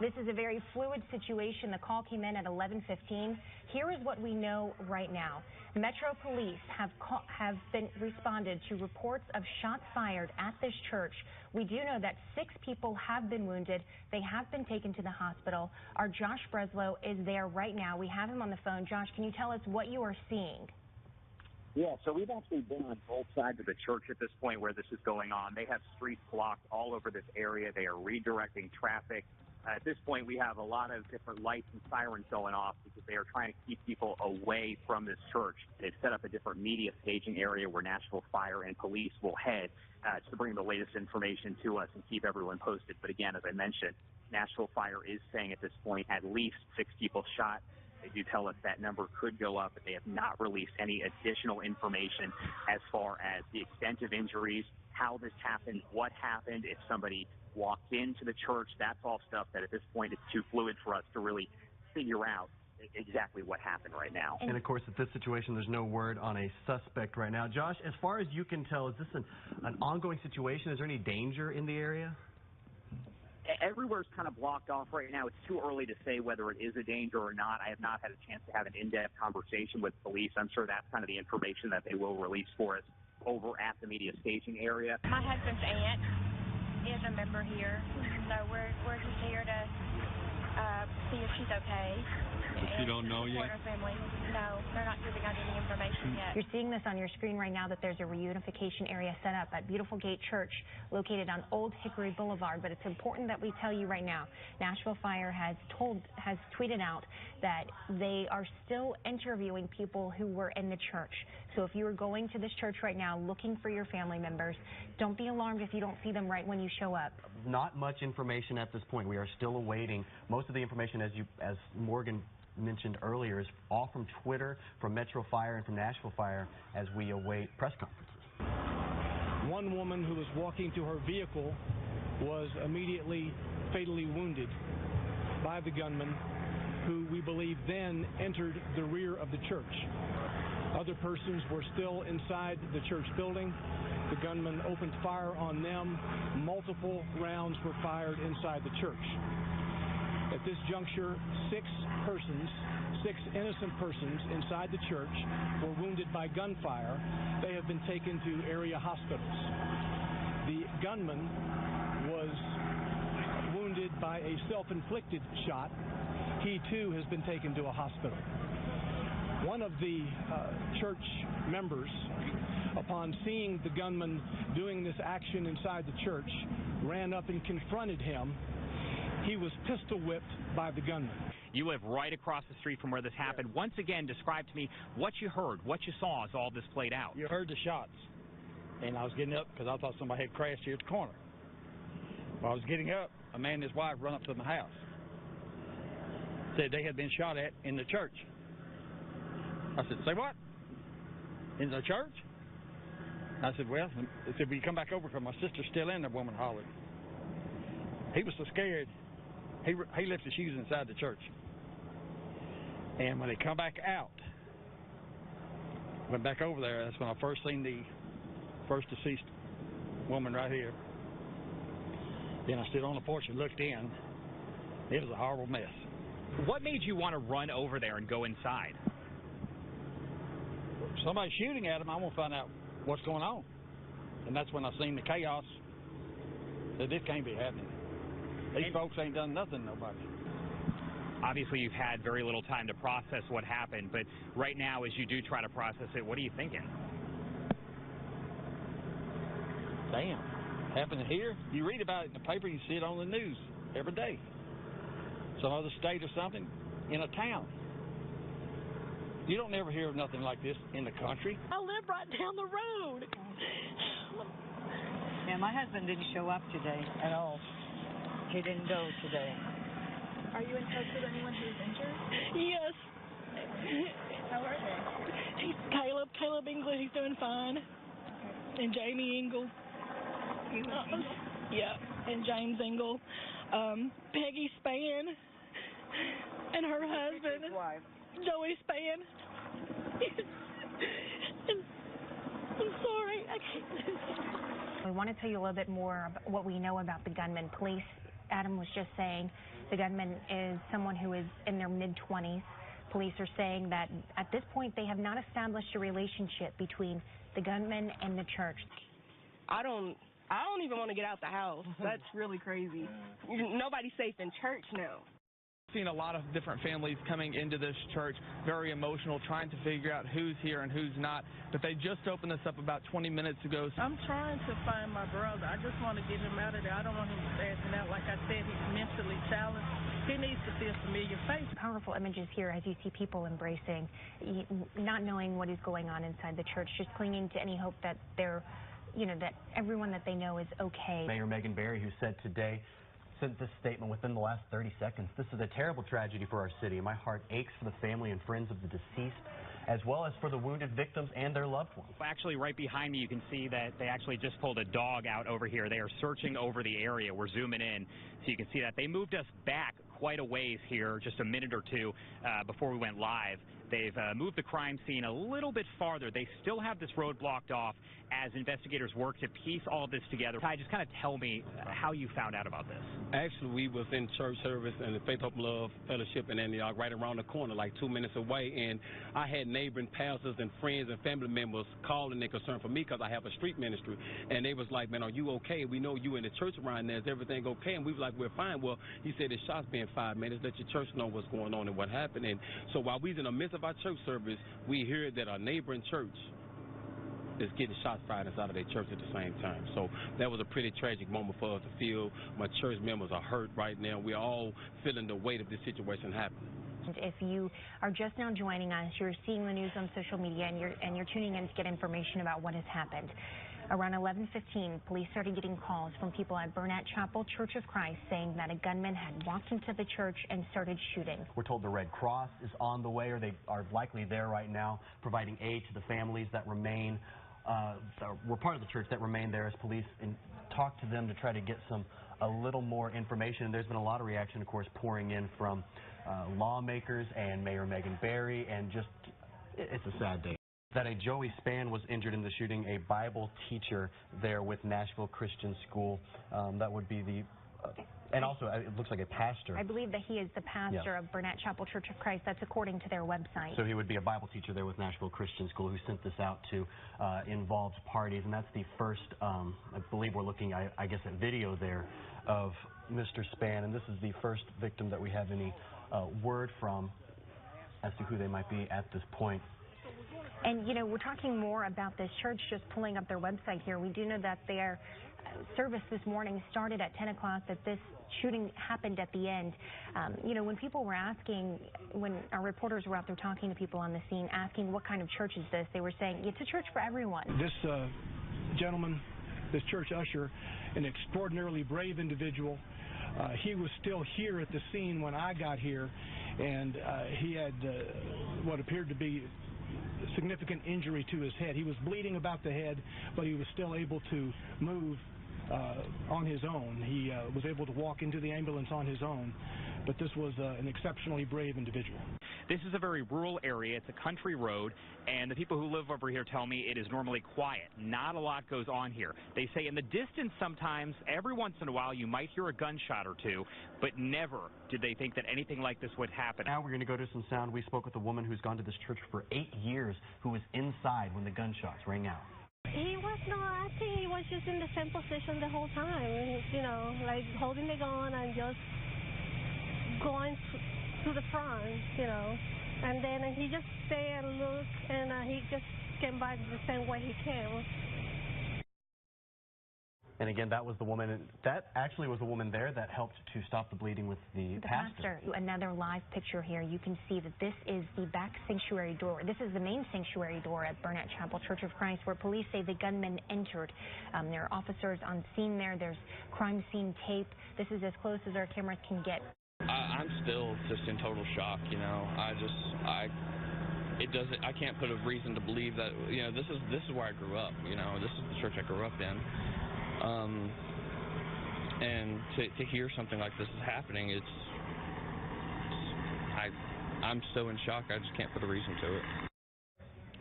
This is a very fluid situation. The call came in at 11:15. Here is what we know right now. Metro Police have been responded to reports of shots fired at this church. We do know that 6 people have been wounded. They have been taken to the hospital. Our Josh Breslow is there right now. We have him on the phone. Josh, can you tell us what you are seeing? Yeah, so we've actually been on both sides of the church at this point where this is going on. They have streets blocked all over this area. They are redirecting traffic. At this point, we have a lot of different lights and sirens going off because they are trying to keep people away from this church. They've set up a different media staging area where Nashville Fire and Police will head to bring the latest information to us and keep everyone posted. But again, as I mentioned, Nashville Fire is saying at this point at least 6 people shot. They do tell us that number could go up, but they have not released any additional information as far as the extent of injuries, how this happened, what happened, if somebody walked into the church. That's all stuff that at this point is too fluid for us to really figure out exactly what happened right now. And of course, at this situation, there's no word on a suspect right now. Josh, as far as you can tell, is this an ongoing situation? Is there any danger in the area? Everywhere's kind of blocked off right now. It's too early to say whether it is a danger or not. I have not had a chance to have an in-depth conversation with police. I'm sure that's kind of the information that they will release for us over at the media staging area. My husband's aunt is a member here, so we're just here to see if she's okay. But you don't know yet? Her family. No, they're not giving out any information yet. You're seeing this on your screen right now that there's a reunification area set up at Beautiful Gate Church located on Old Hickory Boulevard. But it's important that we tell you right now, Nashville Fire has tweeted out that they are still interviewing people who were in the church. So if you are going to this church right now looking for your family members, don't be alarmed if you don't see them right when you show up. Not much information at this point. We are still awaiting. Most of the information, as Morgan mentioned earlier, is all from Twitter, from Metro Fire, and from Nashville Fire as we await press conferences. One woman who was walking to her vehicle was immediately fatally wounded by the gunman, who we believe then entered the rear of the church. Other persons were still inside the church building. The gunman opened fire on them. Multiple rounds were fired inside the church. At this juncture, 6 innocent persons inside the church were wounded by gunfire. They have been taken to area hospitals. The gunman was wounded by a self-inflicted shot. He too has been taken to a hospital. One of the church members, upon seeing the gunman doing this action inside the church, ran up and confronted him. He was pistol whipped by the gunman. You live right across the street from where this happened. Once again, describe to me what you heard, what you saw as all this played out. You heard the shots, and I was getting up because I thought somebody had crashed here at the corner. While I was getting up, a man and his wife run up to my house. Said they had been shot at in the church. I said, say what? In the church? I said, well, they said, will you come back over because my sister's still in there, woman hollered. He was so scared, he left his shoes inside the church. And when they come back out, went back over there, that's when I first seen the first deceased woman right here. Then I stood on the porch and looked in. It was a horrible mess. What made you want to run over there and go inside? Somebody's shooting at him. I want to find out what's going on. And that's when I seen the chaos that this can't be happening. These folks ain't done nothing to nobody. Obviously, you've had very little time to process what happened, but right now, as you do try to process it, what are you thinking? Damn. Happened here? You read about it in the paper, you see it on the news every day. Some other state or something in a town. You don't never hear of nothing like this in the country. I live right down the road. Yeah, my husband didn't show up today at all. He didn't go today. Are you in touch with anyone who's injured? Yes. How are they? Caleb English, he's doing fine. Okay. And Jamie Engel. Yeah, and James Engel. Peggy Spann and her husband, Joey Spann. I'm sorry. I can't. We want to tell you a little bit more about what we know about the gunman. Police, Adam was just saying, The gunman is someone who is in their mid-20s. Police are saying that at this point they have not established a relationship between the gunman and the church. I don't even want to get out the house. That's really crazy. Nobody's safe in church now. Seen a lot of different families coming into this church, very emotional, trying to figure out who's here and who's not. But they just opened this up about 20 minutes ago. I'm trying to find my brother. I just want to get him out of there. I don't want him passing out. Like I said, he's mentally challenged. He needs to see a familiar face. Powerful images here as you see people embracing, not knowing what is going on inside the church, just clinging to any hope that they're, that everyone that they know is okay. Mayor Megan Barry, who said today, sent this statement within the last 30 seconds. This is a terrible tragedy for our city. My heart aches for the family and friends of the deceased, as well as for the wounded victims and their loved ones. Actually, right behind me, you can see that they actually just pulled a dog out over here. They are searching over the area. We're zooming in, so you can see that. They moved us back quite a ways here, just a minute or two before we went live. They've moved the crime scene a little bit farther. They still have this road blocked off as investigators work to piece all this together. Ty, just kind of tell me how you found out about this. Actually, we was in church service in the Faith, Hope, Love Fellowship in Antioch, right around the corner, like 2 minutes away. And I had neighboring pastors and friends and family members calling and concerned for me because I have a street ministry. And they was like, man, are you okay? We know you in the church around there. Is everything okay? And we was like, we're fine. Well, he said the shots being fired, man. Just let your church know what's going on and what happened. And so while we was in the midst of our church service, we heard that our neighboring church is getting shots fired inside of their church at the same time. So that was a pretty tragic moment for us to feel. My church members are hurt right now. We're all feeling the weight of this situation happening. If you are just now joining us, you're seeing the news on social media and you're tuning in to get information about what has happened. Around 11:15, police started getting calls from people at Burnett Chapel Church of Christ saying that a gunman had walked into the church and started shooting. We're told the Red Cross is on the way, or they are likely there right now, providing aid to the families that remain, were part of the church that remain there as police talk to them to try to get a little more information. And there's been a lot of reaction, of course, pouring in from lawmakers and Mayor Megan Barry, and just, it's a sad day. That a Joey Spann was injured in the shooting, a Bible teacher there with Nashville Christian School. That would be the, and also it looks like a pastor. I believe that he is the pastor of Burnett Chapel Church of Christ. That's according to their website. So he would be a Bible teacher there with Nashville Christian School who sent this out to involved parties. And that's the first, I believe we're looking, I guess, at video there of Mr. Spann. And this is the first victim that we have any word from as to who they might be at this point. And, we're talking more about this church, just pulling up their website here. We do know that their service this morning started at 10 o'clock, that this shooting happened at the end. When people were asking, when our reporters were out there talking to people on the scene, asking what kind of church is this, they were saying it's a church for everyone. This gentleman, this church usher, an extraordinarily brave individual. He was still here at the scene when I got here, and he had what appeared to be significant injury to his head. He was bleeding about the head, but he was still able to move on his own. He was able to walk into the ambulance on his own, but this was an exceptionally brave individual. This is a very rural area. It's a country road, and the people who live over here tell me it is normally quiet. Not a lot goes on here. They say in the distance sometimes, every once in a while, you might hear a gunshot or two, but never did they think that anything like this would happen. Now we're going to go to some sound. We spoke with a woman who's gone to this church for 8 years who was inside when the gunshots rang out. He was not, I think he was just in the same position the whole time, like holding the gun and just going to the front, and then he just stayed and looked, and he just came back the same way he came. And again, that was the woman, that actually was the woman there that helped to stop the bleeding with the pastor. Another live picture here. You can see that this is the back sanctuary door. This is the main sanctuary door at Burnett Chapel Church of Christ, where police say the gunman entered. There are officers on scene there. There's crime scene tape. This is as close as our cameras can get. I'm still just in total shock, I can't put a reason to believe that, this is where I grew up, this is the church I grew up in. And to hear something like this is happening, I'm so in shock, I just can't put a reason to it.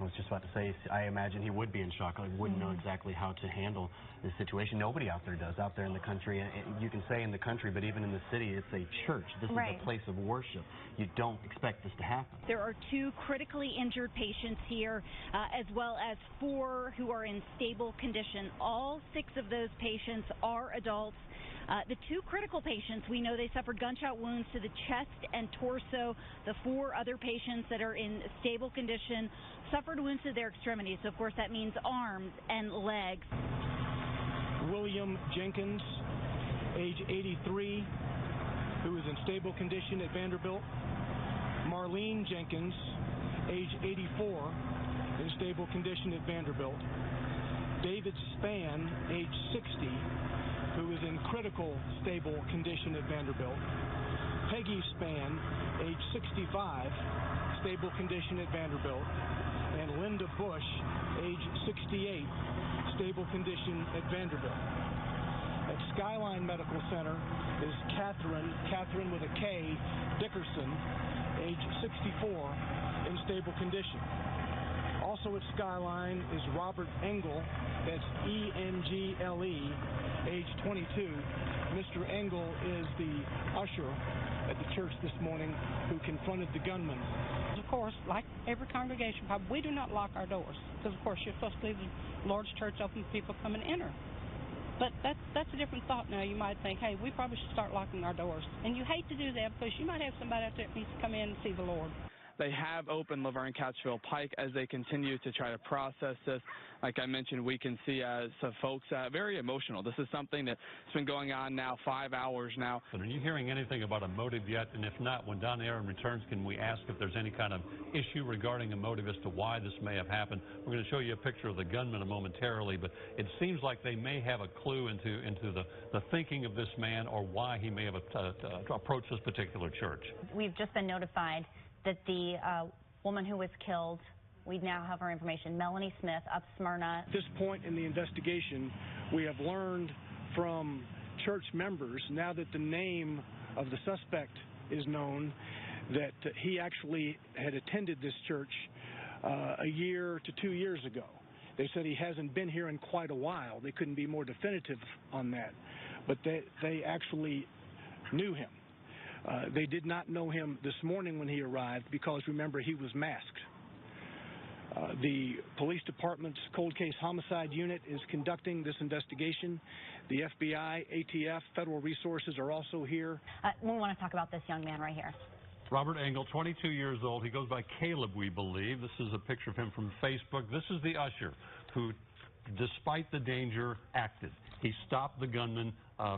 I was just about to say, I imagine he would be in shock. I wouldn't know exactly how to handle this situation. Nobody out there does, out there in the country. And you can say in the country, but even in the city, it's a church. This is a place of worship. You don't expect this to happen. There are 2 critically injured patients here, as well as 4 who are in stable condition. All 6 of those patients are adults. The 2 critical patients, we know they suffered gunshot wounds to the chest and torso. The 4 other patients that are in stable condition suffered wounds to their extremities. So, of course, that means arms and legs. William Jenkins, age 83, who is in stable condition at Vanderbilt. Marlene Jenkins, age 84, in stable condition at Vanderbilt. David Spann, age 60, who is in critical stable condition at Vanderbilt. Peggy Spann, age 65, stable condition at Vanderbilt. And Linda Bush, age 68, stable condition at Vanderbilt. At Skyline Medical Center is Catherine with a K, Dickerson, age 64, in stable condition. Also at Skyline is Robert Engel, that's E-N-G-L-E, age 22. Mr. Engel is the usher at the church this morning who confronted the gunman. Of course, like every congregation, we do not lock our doors because, of course, you're supposed to leave the Lord's church open for people to come and enter. But that's a different thought now. You might think, hey, we probably should start locking our doors. And you hate to do that because you might have somebody out there that needs to come in and see the Lord. They have opened Laverne Catchville Pike as they continue to try to process this. Like I mentioned, we can see some folks very emotional. This is something that's been going on now 5 hours now. But are you hearing anything about a motive yet? And if not, when Don Aaron returns, can we ask if there's any kind of issue regarding a motive as to why this may have happened? We're going to show you a picture of the gunman momentarily, but it seems like they may have a clue into the thinking of this man or why he may have approached this particular church. We've just been notified that the woman who was killed, we now have her information, Melanie Smith, of Smyrna. At this point in the investigation, we have learned from church members, now that the name of the suspect is known, that he actually had attended this church a year to 2 years ago. They said he hasn't been here in quite a while. They couldn't be more definitive on that, but they actually knew him. They did not know him this morning when he arrived because, remember, he was masked. The police department's cold case homicide unit is conducting this investigation. The FBI, ATF, federal resources are also here. We want to talk about this young man right here. Robert Engel, 22 years old. He goes by Caleb, we believe. This is a picture of him from Facebook. This is the usher who, despite the danger, acted. He stopped the gunman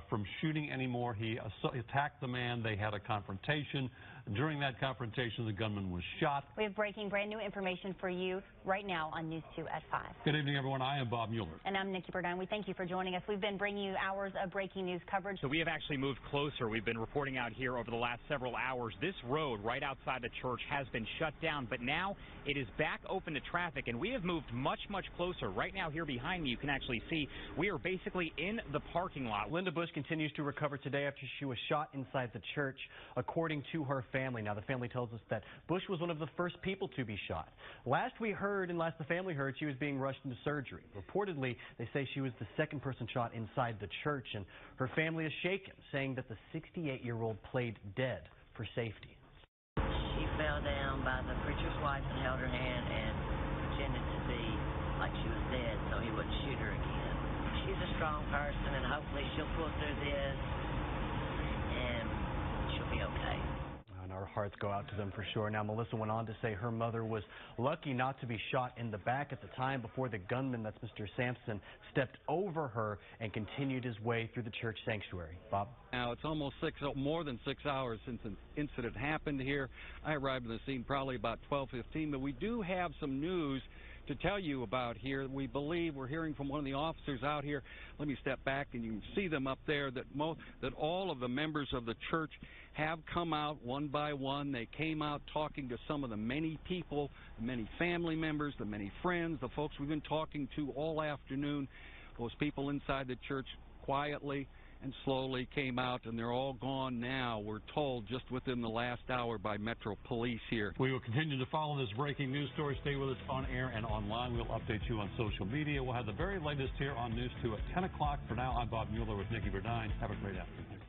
from shooting anymore. He attacked the man. They had a confrontation. During that confrontation, the gunman was shot. We have breaking, brand new information for you right now on News 2 at 5. Good evening, everyone. I am Bob Mueller. And I'm Nikki Burdine. We thank you for joining us. We've been bringing you hours of breaking news coverage. So we have actually moved closer. We've been reporting out here over the last several hours. This road right outside the church has been shut down, but now it is back open to traffic, and we have moved much, much closer. Right now here behind me, you can actually see we are basically in the parking lot. Linda Bush continues to recover today after she was shot inside the church, according to her family. Now, the family tells us that Bush was one of the first people to be shot. Last the family heard, she was being rushed into surgery. Reportedly, they say she was the second person shot inside the church, and her family is shaken, saying that the 68-year-old played dead for safety. She fell down by the preacher's wife and held her hand and pretended to be like she was dead so he wouldn't shoot her again. She's a strong person, and hopefully she'll pull through this and she'll be okay. And our hearts go out to them for sure. Now, Melissa went on to say her mother was lucky not to be shot in the back at the time before the gunman, that's Mr. Sampson, stepped over her and continued his way through the church sanctuary. Bob? Now, it's almost more than 6 hours since an incident happened here. I arrived on the scene probably about 12:15, but we do have some news to tell you about here. We believe we're hearing from one of the officers out here. Let me step back and you can see them up there, that all of the members of the church have come out one by one. They came out talking to some of the many people, the many family members, the many friends, the folks we've been talking to all afternoon. Those people inside the church quietly and slowly came out, and they're all gone now, we're told, just within the last hour by Metro Police here. We will continue to follow this breaking news story. Stay with us on air and online. We'll update you on social media. We'll have the very latest here on News 2 at 10 o'clock. For now, I'm Bob Mueller with Nikki Verdine. Have a great afternoon.